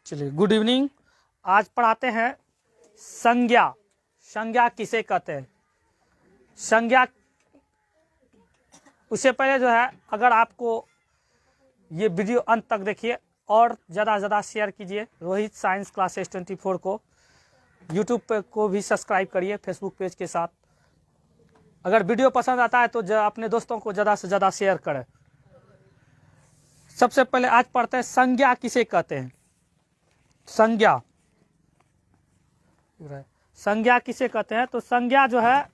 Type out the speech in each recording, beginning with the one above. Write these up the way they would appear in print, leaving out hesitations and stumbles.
चलिए, good evening. आज पढ़ाते हैं संज्ञा। संज्ञा किसे कहते हैं? संज्ञा, उससे पहले जो है, अगर आपको ये वीडियो अंत तक देखिए और ज़्यादा से ज़्यादा शेयर कीजिए। रोहित साइंस क्लासेस 24 को यूट्यूब पे को भी सब्सक्राइब करिए फेसबुक पेज के साथ। अगर वीडियो पसंद आता है तो अपने दोस्तों को ज़्यादा से ज़्यादा शेयर करें। सबसे पहले आज पढ़ते हैं संज्ञा किसे कहते हैं। संज्ञा, संज्ञा किसे कहते हैं? तो संज्ञा जो है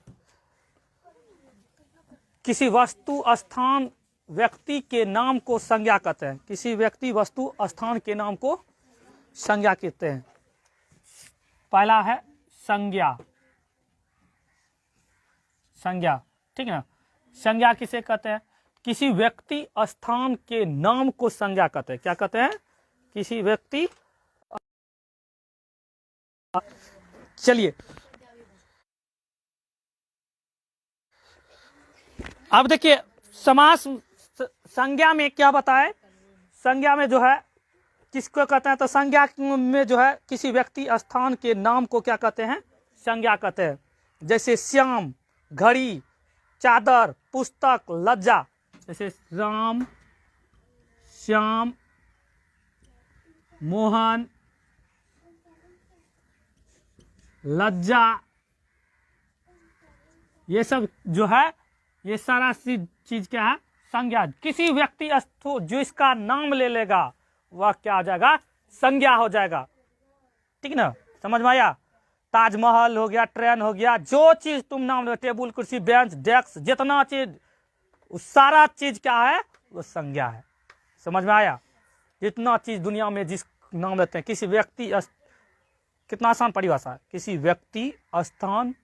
किसी वस्तु, स्थान, व्यक्ति के नाम को संज्ञा कहते हैं। किसी व्यक्ति, वस्तु, स्थान के नाम को संज्ञा कहते हैं। पहला है संज्ञा। संज्ञा, ठीक है ना। संज्ञा किसे कहते हैं? किसी व्यक्ति, स्थान के नाम को संज्ञा कहते हैं। क्या कहते हैं? किसी व्यक्ति। चलिए, अब देखिए समास संज्ञा में क्या बताए। संज्ञा में जो है किसको कहते हैं? तो संज्ञा में जो है किसी व्यक्ति, स्थान के नाम को क्या कहते हैं? संज्ञा कहते हैं। जैसे श्याम, घड़ी, चादर, पुस्तक, लज्जा। जैसे राम, श्याम, मोहन, लज्जा, ये सब जो है, ये सारा चीज क्या है? संज्ञा। किसी व्यक्ति जो इसका नाम ले लेगा वह क्या हो जाएगा? संज्ञा हो जाएगा। ठीक ना, समझ में आया? ताजमहल हो गया, ट्रेन हो गया, जो चीज तुम नाम ले, टेबल, कुर्सी, बेंच, डेस्क, जितना चीज, वो सारा चीज क्या है? वो संज्ञा है। समझ में आया? जितना चीज दुनिया में जिस नाम लेते हैं, किसी व्यक्ति, कितना आसान परिभाषा है। किसी व्यक्ति, स्थान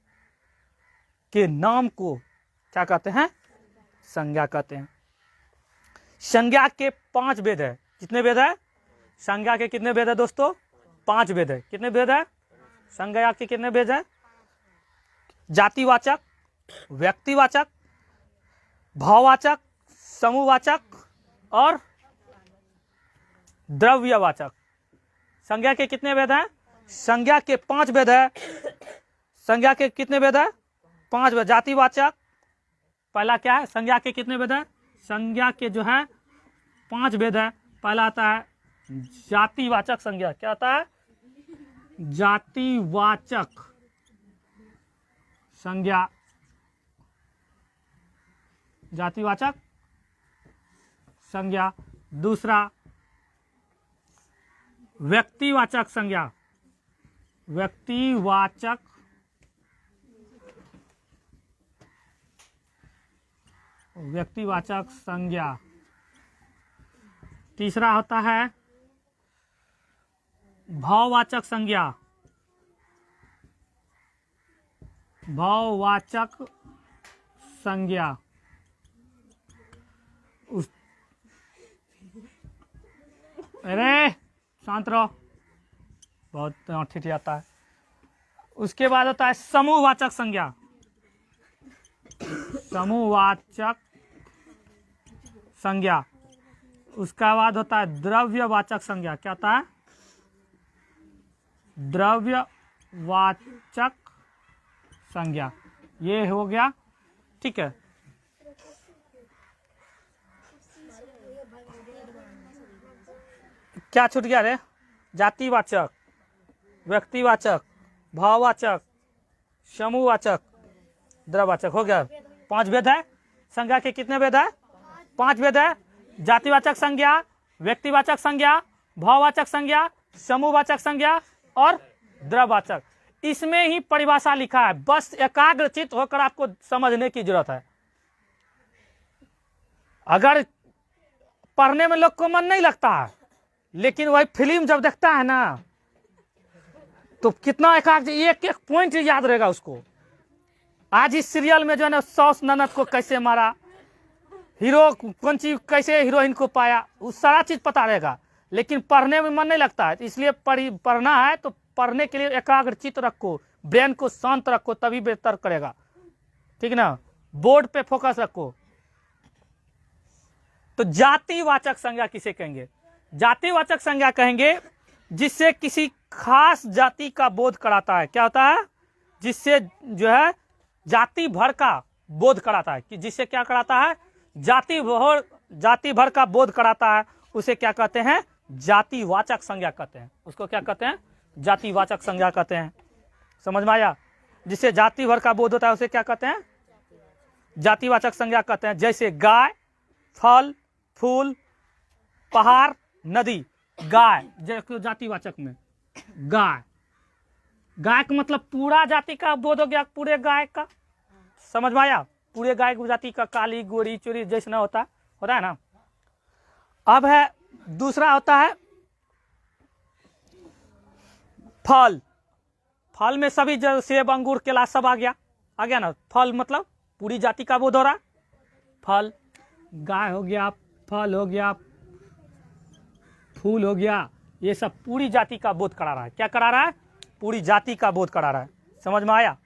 के नाम को क्या कहते हैं? संज्ञा कहते हैं। संज्ञा के 5 भेद है। कितने भेद है? संज्ञा के कितने भेद है दोस्तों? 5 भेद है। कितने भेद है संज्ञा के? कितने भेद है? जातिवाचक, व्यक्तिवाचक, भाववाचक, समूहवाचक और द्रव्यवाचक। संज्ञा के कितने भेद हैं? संज्ञा के 5 भेद है। संज्ञा के कितने भेद है? 5 भेद। जातिवाचक, पहला क्या है? संज्ञा के कितने भेद है? संज्ञा के जो है 5 भेद है। पहला आता है जातिवाचक संज्ञा। क्या आता है? जातिवाचक संज्ञा। जातिवाचक संज्ञा। दूसरा व्यक्तिवाचक संज्ञा। व्यक्तिवाचक व्यक्तिवाचक संज्ञा। तीसरा होता है भाववाचक संज्ञा। भाववाचक संज्ञा। अरे शांत रहो, बहुत ठिठ आता है। उसके बाद होता है समूहवाचक संज्ञा। समूहवाचक संज्ञा। उसका बाद होता है द्रव्यवाचक संज्ञा। क्या होता है? द्रव्यवाचक संज्ञा। ये हो गया, ठीक है। क्या छूट गया रे? जातिवाचक, व्यक्तिवाचक, भाववाचक, समूहवाचक, द्रव्यवाचक। हो गया। 5 भेद है। संज्ञा के कितने भेद है? 5 भेद है। जातिवाचक संज्ञा, व्यक्तिवाचक संज्ञा, भाववाचक संज्ञा, समूहवाचक संज्ञा और द्रव्यवाचक। इसमें ही परिभाषा लिखा है। बस एकाग्रचित्त होकर आपको समझने की जरूरत है। अगर पढ़ने में लोग को मन नहीं लगता है, लेकिन वही फिल्म जब देखता है ना, तो कितना एकाग्र, एक एक पॉइंट याद रहेगा उसको। आज इस सीरियल में जो है ना, सौस ननद को कैसे मारा, हीरो कौन चीज, कैसे हीरोइन को पाया, वो सारा चीज पता रहेगा। लेकिन पढ़ने में मन नहीं लगता है, इसलिए पढ़ना है तो पढ़ने के लिए एकाग्रचित्त रखो, ब्रेन को शांत रखो, तभी बेहतर करेगा। ठीक ना, बोर्ड पे फोकस रखो। तो जातिवाचक संज्ञा किसे कहेंगे? जातिवाचक संज्ञा कहेंगे जिससे किसी खास जाति का बोध कराता है। क्या होता है? जिससे जो है जाति भर का बोध कराता है, कि जिससे क्या कराता है? जाति भर का बोध कराता है, उसे क्या कहते हैं? जातिवाचक संज्ञा कहते हैं। उसको क्या कहते हैं? जातिवाचक संज्ञा कहते हैं। समझ में आया? जिससे जाति भर का बोध होता है उसे क्या कहते हैं? जातिवाचक संज्ञा कहते हैं। जैसे गाय, फल, फूल, पहाड़, नदी। गाय जातिवाचक में गाय, गाय का मतलब पूरा जाति का बोध हो गया, पूरे गाय का। समझ में आया? पूरे गाय की जाति का, काली, गोरी, चोरी जैसे ना होता है ना। अब है दूसरा होता है फल। फल में सभी सेब, अंगूर, केला सब आ गया ना। फल मतलब पूरी जाति का बोध हो रहा। फल, गाय हो गया, फल हो गया, फूल हो गया, ये सब पूरी जाति का बोध करा रहा है। क्या करा रहा है? पूरी जाति का बोध करा रहा है। समझ में आया?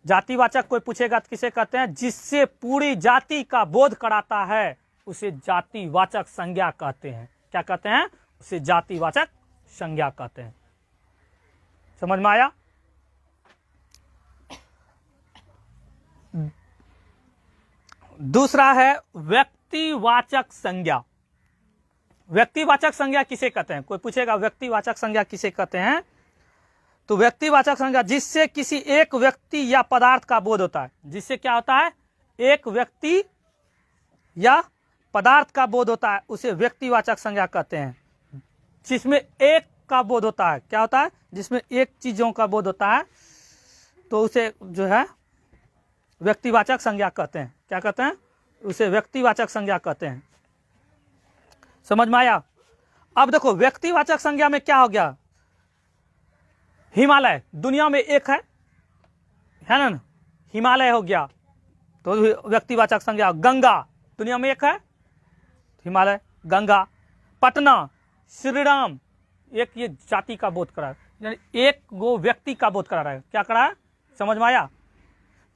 जातिवाचक कोई पूछेगा तो किसे कहते हैं? जिससे पूरी जाति का बोध कराता है उसे जातिवाचक संज्ञा कहते हैं। क्या कहते हैं? उसे जातिवाचक संज्ञा कहते हैं। समझ में आया? दूसरा है व्यक्तिवाचक संज्ञा। व्यक्तिवाचक संज्ञा किसे कहते हैं? कोई पूछेगा व्यक्तिवाचक संज्ञा किसे कहते हैं? तो व्यक्तिवाचक संज्ञा जिससे किसी एक व्यक्ति या पदार्थ का बोध होता है। जिससे क्या होता है? एक व्यक्ति या पदार्थ का बोध होता है उसे व्यक्तिवाचक संज्ञा कहते हैं। जिसमें एक का बोध होता है, क्या होता है? जिसमें एक चीजों का बोध होता है तो उसे जो है व्यक्तिवाचक संज्ञा कहते हैं। क्या कहते हैं? उसे व्यक्तिवाचक संज्ञा कहते हैं। समझ में आया? अब देखो व्यक्तिवाचक संज्ञा में क्या हो गया? हिमालय दुनिया में एक है ना, हिमालय हो गया तो व्यक्तिवाचक संज्ञा। गंगा दुनिया में एक है, हिमालय, गंगा। पटना, श्री राम, एक ये जाति का बोध करा, यानी एक वो व्यक्ति का बोध करा रहा है। क्या करा है? समझ में आया?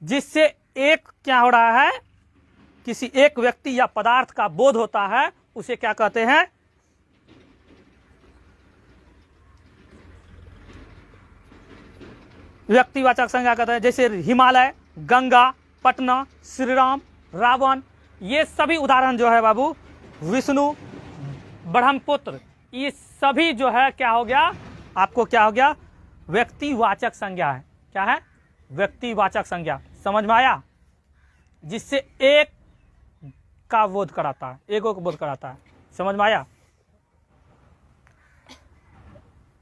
जिससे एक क्या हो रहा है? किसी एक व्यक्ति या पदार्थ का बोध होता है उसे क्या कहते हैं? व्यक्तिवाचक संज्ञा कहते हैं। जैसे हिमालय, गंगा, पटना, श्री राम, रावण, ये सभी उदाहरण जो है बाबू, विष्णु, ब्रह्मपुत्र, ये सभी जो है क्या हो गया? आपको क्या हो गया? व्यक्तिवाचक संज्ञा है। क्या है? व्यक्तिवाचक संज्ञा। समझ में आया? जिससे एक का बोध कराता है, एगो का बोध कराता है। समझ में आया?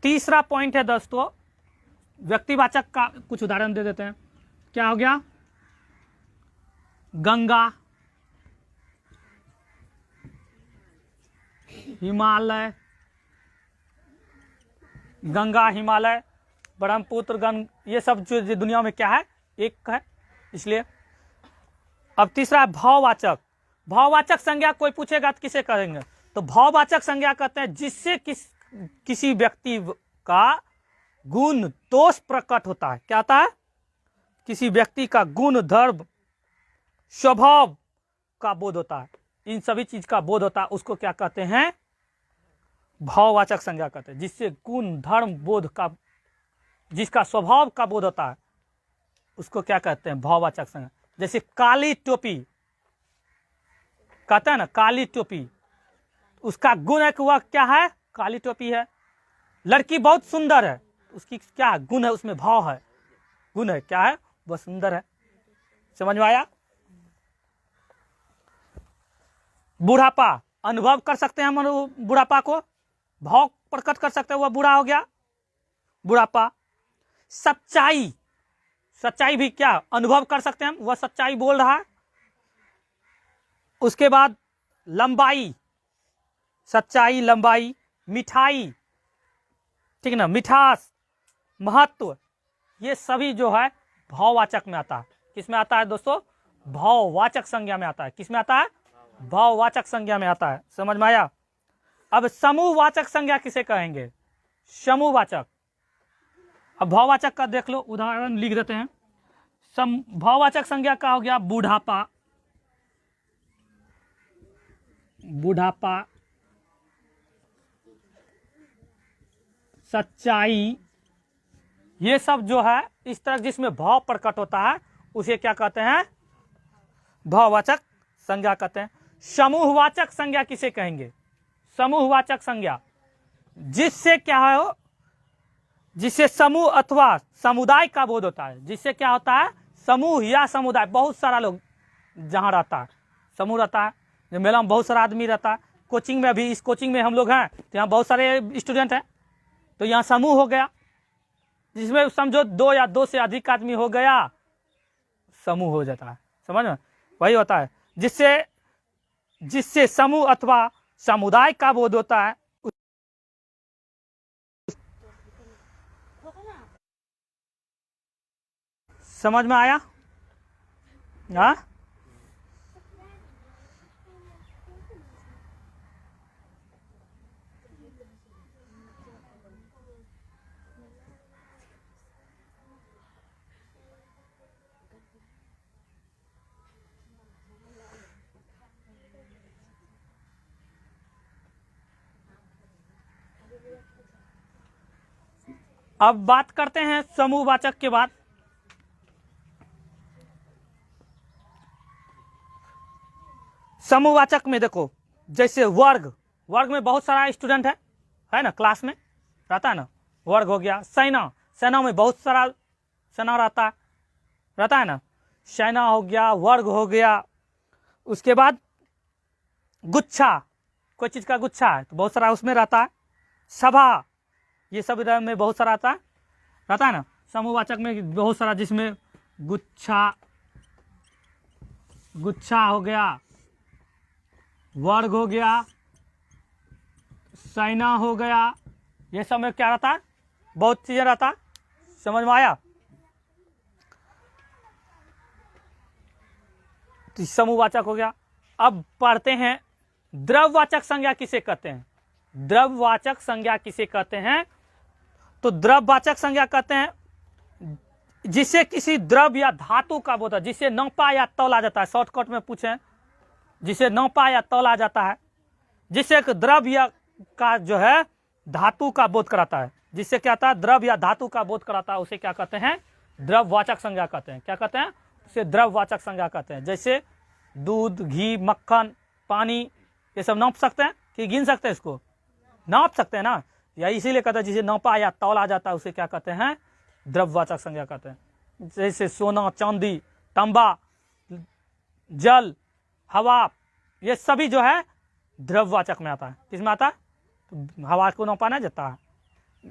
तीसरा पॉइंट है दोस्तों, व्यक्तिवाचक का कुछ उदाहरण दे देते हैं। क्या हो गया? गंगा, हिमालय, गंगा, हिमालय, ब्रह्मपुत्र, ये सब जो दुनिया में क्या है? एक है, इसलिए। अब तीसरा है भाववाचक। भाववाचक संज्ञा कोई पूछेगा तो किसे कहेंगे? तो भाववाचक संज्ञा कहते हैं जिससे किसी व्यक्ति का गुण दोष प्रकट होता है। क्या होता है? किसी व्यक्ति का गुण, धर्म, स्वभाव का बोध होता है। इन सभी चीज का बोध होता है, उसको क्या कहते हैं? भाववाचक संज्ञा कहते हैं। जिससे गुण, धर्म, बोध का, जिसका स्वभाव का बोध होता है उसको क्या कहते हैं? भाववाचक संज्ञा। जैसे काली टोपी कहते हैं ना, काली टोपी, उसका गुण है कि वह क्या है? काली टोपी है। लड़की बहुत सुंदर है, उसकी क्या गुण है? उसमें भाव है, गुण है, क्या है? वह सुंदर है। समझ में आया? बुढ़ापा, अनुभव कर सकते हैं हम बुढ़ापा को, भाव प्रकट कर सकते हैं, वह बूढ़ा हो गया, बुढ़ापा। सच्चाई, सच्चाई भी क्या अनुभव कर सकते हैं हम, वह सच्चाई बोल रहा है। उसके बाद लंबाई, सच्चाई, लंबाई। मिठाई, ठीक ना, मिठास, महत्व, ये सभी जो है भाववाचक में आता है। किस में आता है दोस्तों? भाववाचक संज्ञा में आता है। किस में आता है? भाववाचक संज्ञा में आता है। समझ में आया? अब समूहवाचक संज्ञा किसे कहेंगे? समूहवाचक। अब भाववाचक का देख लो, उदाहरण लिख देते हैं। भाववाचक संज्ञा का हो गया बुढ़ापा, बुढ़ापा, सच्चाई, ये सब जो है इस तरह जिसमें भाव प्रकट होता है उसे क्या कहते हैं? भाववाचक संज्ञा कहते हैं। समूहवाचक संज्ञा किसे कहेंगे? समूहवाचक संज्ञा जिससे क्या है, जिससे समूह अथवा समुदाय का बोध होता है। जिससे क्या होता है? समूह या समुदाय, बहुत सारा लोग जहां रहता है, समूह रहता है, जो मेला में बहुत सारा आदमी रहता है। कोचिंग में भी, इस कोचिंग में हम लोग हैं तो यहाँ बहुत सारे स्टूडेंट हैं, तो यहाँ समूह हो गया, जिसमें समझो 2 या 2 से अधिक आदमी हो गया, समूह हो जाता है। समझ में? वही होता है जिससे समूह अथवा समुदाय का बोध होता है। समझ में आया? हाँ, अब बात करते हैं समूहवाचक के बाद। समूहवाचक में देखो, जैसे वर्ग में बहुत सारा स्टूडेंट है ना, क्लास में रहता है ना, वर्ग हो गया। सेना में बहुत सारा सेना रहता है ना, सेना हो गया, वर्ग हो गया। उसके बाद गुच्छा, कोई चीज का गुच्छा है तो बहुत सारा उसमें रहता है। सभा, ये सब में बहुत सारा रहता है ना। समूहवाचक में बहुत सारा, जिसमें गुच्छा हो गया, वर्ग हो गया, सेना हो गया, ये सब में क्या रहता है? बहुत चीजें रहता है। समझ में आया? तो समूहवाचक हो गया। अब पढ़ते हैं द्रव्यवाचक संज्ञा किसे कहते हैं? द्रव्यवाचक संज्ञा किसे कहते हैं? तो द्रव्यवाचक संज्ञा कहते हैं जिसे किसी द्रव्य या धातु का बोध है, जिसे नापा या तौला जाता है। शॉर्टकट में पूछें, जिसे नापा या तौला जाता है, जिसे एक द्रव्य का जो है धातु का बोध कराता है। जिससे क्या होता है? द्रव्य या धातु का बोध कराता है, उसे क्या कहते हैं? द्रव्यवाचक संज्ञा कहते हैं। क्या कहते हैं? उसे द्रव्यवाचक संज्ञा कहते हैं। जैसे दूध, घी, मक्खन, पानी, ये सब नाप सकते हैं कि गिन सकते हैं? इसको नाप सकते हैं ना, या इसीलिए कहते हैं जिसे नापा या तौला जाता है उसे क्या कहते हैं? द्रव्यवाचक संज्ञा कहते हैं। जैसे सोना, चांदी, तांबा, जल, हवा, ये सभी जो है द्रव्यवाचक में आता है। किसमें आता है? तो हवा को नापा नहीं जाता है।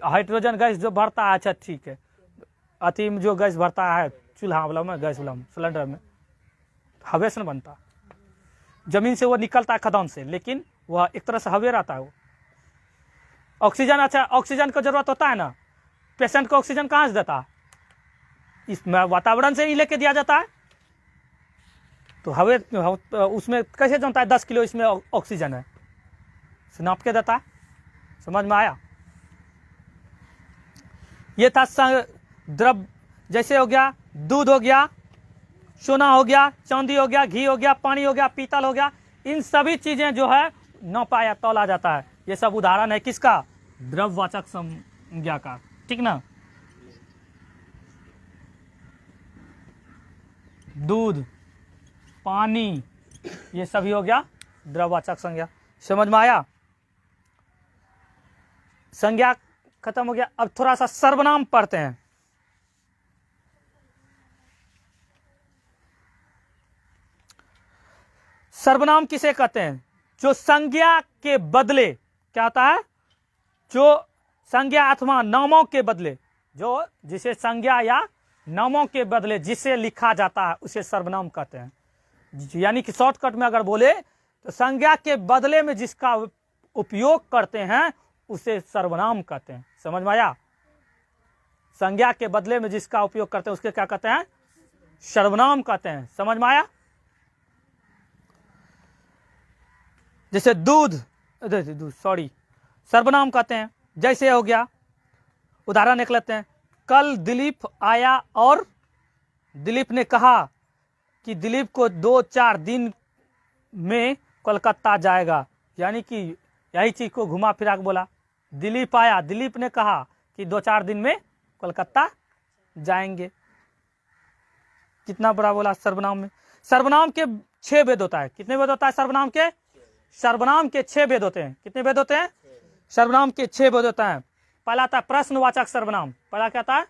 हाइड्रोजन गैस जो भरता है, अच्छा ठीक है, अति में जो गैस भरता है चूल्हा वाला में, गैस वाला में, सिलेंडर में, हवा से बनता है। जमीन से वो निकलता है खदान से, लेकिन वह एक तरह से हवा रहता है। वो ऑक्सीजन, अच्छा ऑक्सीजन की जरूरत होता है ना, पेशेंट को ऑक्सीजन कहाँ से देता है? इसमें वातावरण से ही लेके दिया जाता है। तो हवे उसमें कैसे जानता है 10 किलो इसमें ऑक्सीजन है? नाप के देता है। समझ में आया? ये था द्रव्य। जैसे हो गया दूध हो गया, सोना हो गया, चांदी हो गया, घी हो गया, पानी हो गया, पीतल हो गया, इन सभी चीजें जो है नापा या तौला जाता है। ये सब उदाहरण है किसका? द्रव्यवाचक संज्ञा का। ठीक ना? दूध, पानी, ये सभी हो गया द्रव्यवाचक संज्ञा। समझ में आया? संज्ञा खत्म हो गया। अब थोड़ा सा सर्वनाम पढ़ते हैं। सर्वनाम किसे कहते हैं? जो संज्ञा के बदले क्या होता है? जो संज्ञा अथवा नामों के बदले, जो जिसे संज्ञा या नामों के बदले जिसे लिखा जाता है उसे सर्वनाम कहते हैं। यानी कि शॉर्टकट में अगर बोले तो संज्ञा के बदले में जिसका उपयोग करते हैं उसे सर्वनाम कहते हैं। समझ में आया? संज्ञा के बदले में जिसका उपयोग करते हैं उसके क्या कहते हैं? सर्वनाम कहते हैं। समझ में आया? जैसे दूध, सॉरी, सर्वनाम कहते हैं। जैसे हो गया, उदाहरण एक लेते हैं। कल दिलीप आया और दिलीप ने कहा कि दिलीप को 2-4 दिन में कोलकाता जाएगा। यानी कि यही चीज को घुमा फिरा के बोला। दिलीप आया, दिलीप ने कहा कि 2-4 दिन में कोलकाता जाएंगे। कितना बड़ा बोला सर्वनाम में। सर्वनाम के 6 भेद होता है। कितने भेद होता है सर्वनाम के? सर्वनाम के 6 भेद होते हैं। कितने भेद होते हैं? सर्वनाम के 6 भेद होता है। पहला आता है प्रश्नवाचक सर्वनाम। पहला क्या आता है?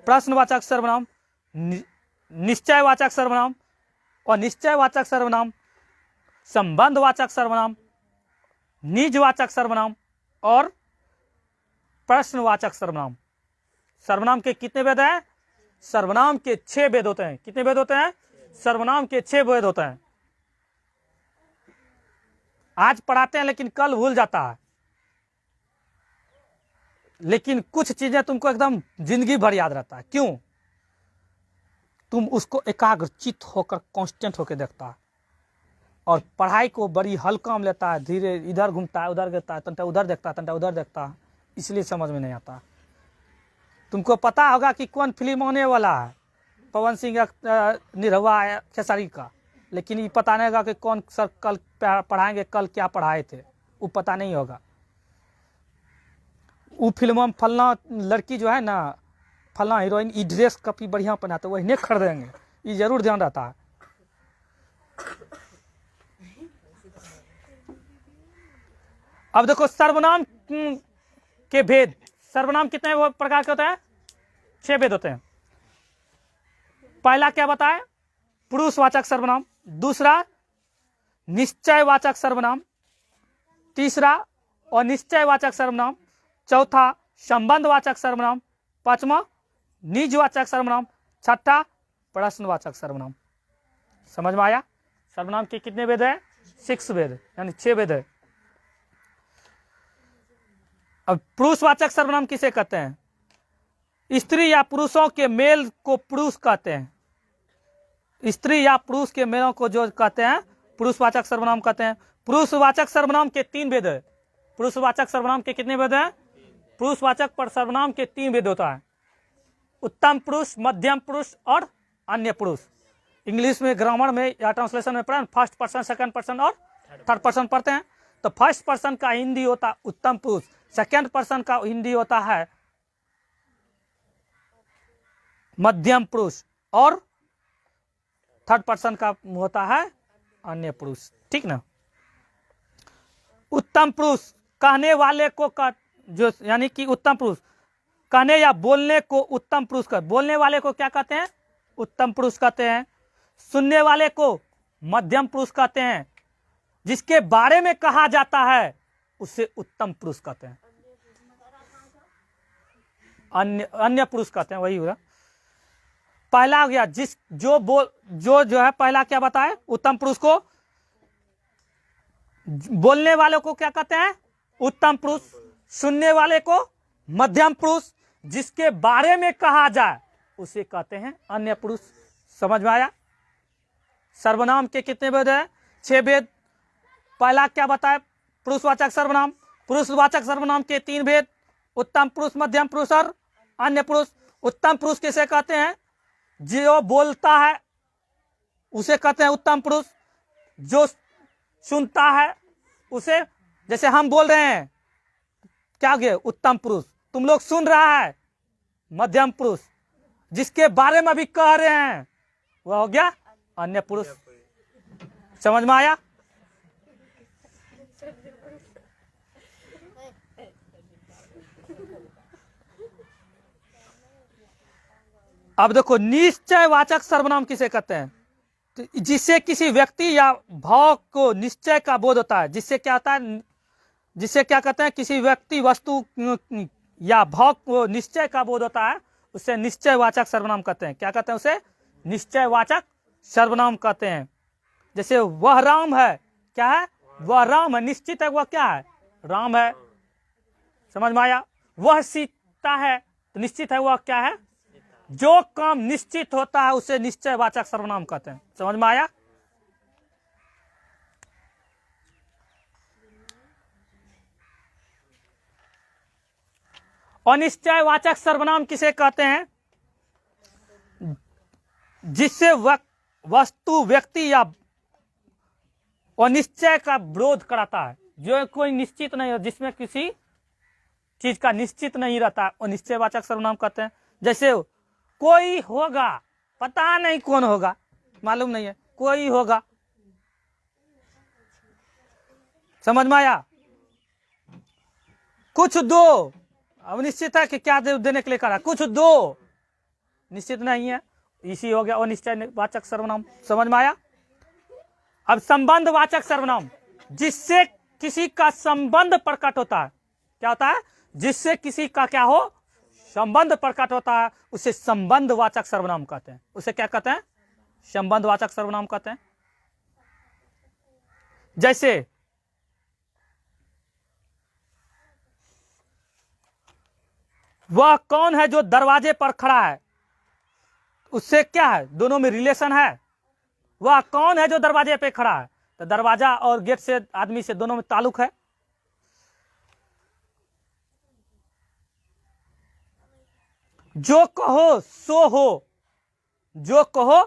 प्रश्नवाचक सर्वनाम, निश्चयवाचक सर्वनाम और निश्चयवाचक सर्वनाम, संबंधवाचक सर्वनाम, निजवाचक सर्वनाम और प्रश्नवाचक सर्वनाम। सर्वनाम के कितने भेद हैं? सर्वनाम के 6 भेद होते हैं। कितने भेद होते हैं? सर्वनाम के 6 भेद होते हैं। आज पढ़ाते हैं लेकिन कल भूल जाता है। लेकिन कुछ चीजें तुमको एकदम जिंदगी भर याद रहता है। क्यों? तुम उसको एकाग्रचित होकर कांस्टेंट होकर देखता है और पढ़ाई को बड़ी हल्का में लेता है। धीरे इधर घूमता है, उधर गिरता है, तंटा उधर देखता है, तंटा उधर देखता है, इसलिए समझ में नहीं आता। तुमको पता होगा कि कौन फिल्म आने वाला है, पवन सिंह निरहुआ खेसारी का, लेकिन ये पता नहीं होगा कि कौन सर कल पढ़ाएंगे, कल क्या पढ़ाए थे, वो पता नहीं होगा। वो फिल्म में फलना लड़की जो है ना, फलना हीरोइन, ई ड्रेस काफी बढ़िया पहनाते, वही नहीं खरीदेंगे, ये जरूर ध्यान रहता है। अब देखो सर्वनाम के भेद। सर्वनाम कितने प्रकार के होते हैं? 6 भेद होते हैं। पहला क्या बताए? पुरुषवाचक सर्वनाम। दूसरा निश्चयवाचक सर्वनाम। तीसरा अनिश्चयवाचक सर्वनाम। चौथा संबंधवाचक सर्वनाम। पांचवा निजवाचक सर्वनाम। छठा प्रश्नवाचक सर्वनाम। समझ में आया? सर्वनाम के कितने भेद है? 6 भेद, यानी 6 भेद है। अब पुरुषवाचक सर्वनाम किसे कहते हैं? स्त्री या पुरुषों के मेल को पुरुष कहते हैं। स्त्री या पुरुष के मेलों को जो कहते हैं पुरुषवाचक सर्वनाम कहते हैं। पुरुषवाचक सर्वनाम के 3 भेद है। पुरुषवाचक सर्वनाम के कितने भेद है? पुरुषवाचक पर सर्वनाम के 3 भेद होता है। उत्तम पुरुष, मध्यम पुरुष और अन्य पुरुष। इंग्लिश में ग्रामर में या ट्रांसलेशन में पढ़ा, फर्स्ट पर्सन, सेकंड पर्सन और थर्ड पर्सन पढ़ते हैं। तो फर्स्ट पर्सन का हिंदी होता है उत्तम पुरुष, सेकंड पर्सन का हिंदी होता है मध्यम पुरुष और थर्ड पर्सन का होता है अन्य पुरुष। ठीक ना? उत्तम पुरुष कहने वाले को जो यानी कि उत्तम पुरुष कहने या बोलने को उत्तम पुरुष कहते। बोलने वाले को क्या कहते हैं? उत्तम पुरुष कहते हैं। सुनने वाले को मध्यम पुरुष कहते हैं। जिसके बारे में कहा जाता है उसे उत्तम पुरुष कहते हैं। अन्य पुरुष कहते हैं, वही होगा। पहला हो गया जो है पहला क्या बताए? उत्तम पुरुष को। बोलने वालों को क्या कहते हैं? उत्तम पुरुष। सुनने वाले को मध्यम पुरुष। जिसके बारे में कहा जाए उसे कहते हैं अन्य पुरुष। समझ में आया? सर्वनाम के कितने भेद है? 6 भेद। पहला क्या बताए? पुरुषवाचक सर्वनाम। पुरुषवाचक सर्वनाम के 3 भेद, उत्तम पुरुष, मध्यम पुरुष और अन्य पुरुष। उत्तम पुरुष किसे कहते हैं? जो बोलता है उसे कहते हैं उत्तम पुरुष। जो सुनता है उसे, जैसे हम बोल रहे हैं, क्या हो गया? उत्तम पुरुष। तुम लोग सुन रहा है, मध्यम पुरुष। जिसके बारे में भी कह रहे हैं वह हो गया अन्य पुरुष। समझ में आया? अब देखो निश्चयवाचक सर्वनाम किसे कहते हैं? तो जिससे किसी व्यक्ति या भाव को निश्चय का बोध होता है। जिससे क्या होता है? जिससे क्या कहते हैं? किसी व्यक्ति, वस्तु या भाव को निश्चय का बोध होता है, उसे निश्चयवाचक सर्वनाम कहते हैं। क्या कहते हैं उसे? निश्चयवाचक सर्वनाम कहते हैं। जैसे वह राम है, क्या है? वह राम है, निश्चित है, वह क्या है? राम है। समझ में आया? वह सीता है, तो निश्चित है, वह क्या है? जो काम निश्चित होता है उसे निश्चयवाचक सर्वनाम कहते हैं। समझ में आया? अनिश्चयवाचक सर्वनाम किसे कहते हैं? जिससे वस्तु, व्यक्ति या अनिश्चय का विरोध कराता है। जो कोई निश्चित नहीं हो, जिसमें किसी चीज का निश्चित नहीं रहता वो निश्चयवाचक सर्वनाम कहते हैं। जैसे कोई होगा, पता नहीं कौन होगा, मालूम नहीं है, कोई होगा, समझ में आया। कुछ दो, अब निश्चित है कि क्या देने के लिए करा, कुछ दो, निश्चित नहीं है, इसी हो गया अनिश्चयवाचक सर्वनाम। समझ में आया। अब संबंधवाचक सर्वनाम, जिससे किसी का संबंध प्रकट होता है, क्या होता है, जिससे किसी का क्या हो, संबंध प्रकट होता है, उसे संबंधवाचक सर्वनाम कहते हैं। उसे क्या कहते हैं, संबंधवाचक सर्वनाम कहते हैं। जैसे वह कौन है जो दरवाजे पर खड़ा है, उससे क्या है, दोनों में रिलेशन है। वह कौन है जो दरवाजे पे खड़ा है, तो दरवाजा और गेट से, आदमी से, दोनों में ताल्लुक है। जो कहो सो हो, जो कहो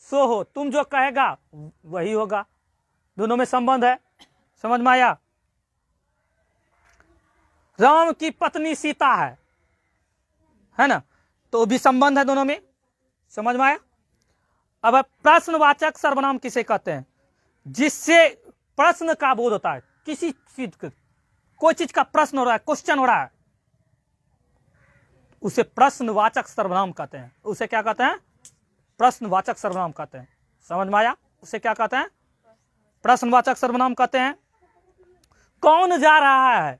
सो हो, तुम जो कहेगा वही होगा, दोनों में संबंध है। समझ में आया। राम की पत्नी सीता है ना, तो भी संबंध है दोनों में। समझ में आया। अब प्रश्नवाचक सर्वनाम किसे कहते हैं, जिससे प्रश्न का बोध होता है, किसी चीज का, कोई चीज का प्रश्न हो रहा है, क्वेश्चन हो रहा है, उसे प्रश्नवाचक सर्वनाम कहते हैं। उसे क्या कहते हैं, प्रश्नवाचक सर्वनाम कहते हैं। समझ में आया। उसे क्या कहते हैं, प्रश्नवाचक सर्वनाम कहते हैं। कौन जा रहा है,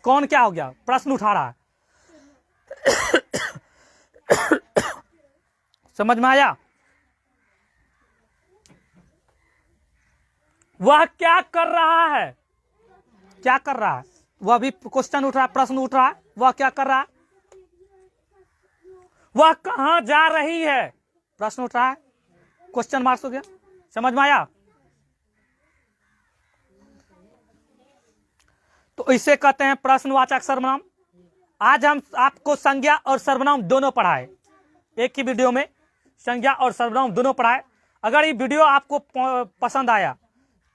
कौन क्या हो गया, प्रश्न उठा रहा है। समझ में आया। वह क्या कर रहा है, क्या कर रहा है, वह भी क्वेश्चन उठ रहा है, प्रश्न उठ रहा है, वह क्या कर रहा है। वह कहां जा रही है, प्रश्न उठ रहा है, क्वेश्चन मार्क्स हो गया। समझ में आया। तो इसे कहते हैं प्रश्नवाचक सर्वनाम। आज हम आपको संज्ञा और सर्वनाम दोनों पढ़ाए, एक ही वीडियो में संज्ञा और सर्वनाम दोनों पढ़ाए। अगर ये वीडियो आपको पसंद आया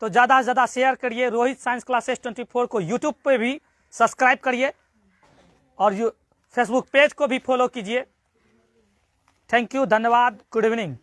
तो ज्यादा से ज्यादा शेयर करिए। रोहित साइंस क्लासेस 24 को यूट्यूब पे भी सब्सक्राइब करिए और फेसबुक पेज को भी फॉलो कीजिए। थैंक यू, धन्यवाद, गुड इवनिंग।